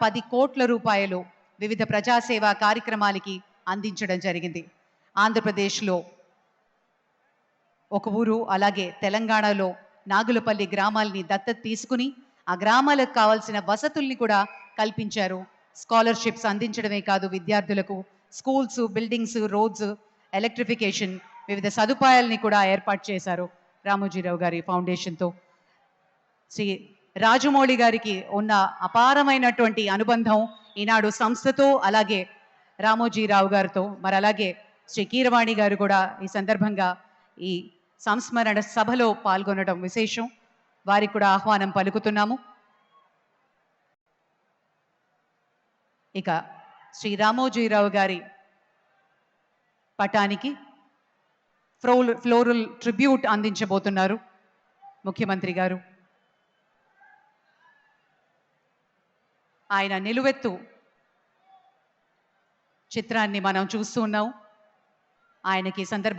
10 కోట్ల రూపాయలు వివిధ ప్రజాసేవా కార్యక్రమాలకి అందించడం జరిగింది. ఆంధ్రప్రదేశ్లో ఒక ఊరు, అలాగే తెలంగాణలో నాగులపల్లి గ్రామాల్ని దత్తత తీసుకుని ఆ గ్రామాలకు కావాల్సిన వసతుల్ని కూడా కల్పించారు. స్కాలర్షిప్స్ అందించడమే కాదు, విద్యార్థులకు స్కూల్స్, బిల్డింగ్స్, రోడ్స్, ఎలక్ట్రిఫికేషన్, వివిధ సదుపాయాల్ని కూడా ఏర్పాటు చేశారు రామోజీరావు గారి ఫౌండేషన్తో. శ్రీ రాజమౌళి గారికి ఉన్న అపారమైనటువంటి అనుబంధం ఈనాడు సంస్థతో, అలాగే రామోజీరావు గారితో. మరి అలాగే శ్రీ కీరవాణి గారు కూడా ఈ సందర్భంగా ఈ సంస్మరణ సభలో పాల్గొనడం విశేషం. వారికి కూడా ఆహ్వానం పలుకుతున్నాము. ఇక శ్రీ రామోజీరావు గారి పటానికి ఫ్లోరల్ ట్రిబ్యూట్ అందించబోతున్నారు ముఖ్యమంత్రి గారు. ఆయన నిలువెత్తు చిత్రాన్ని మనం చూస్తూ ఉన్నాం. ఆయనకి సందర్భంగా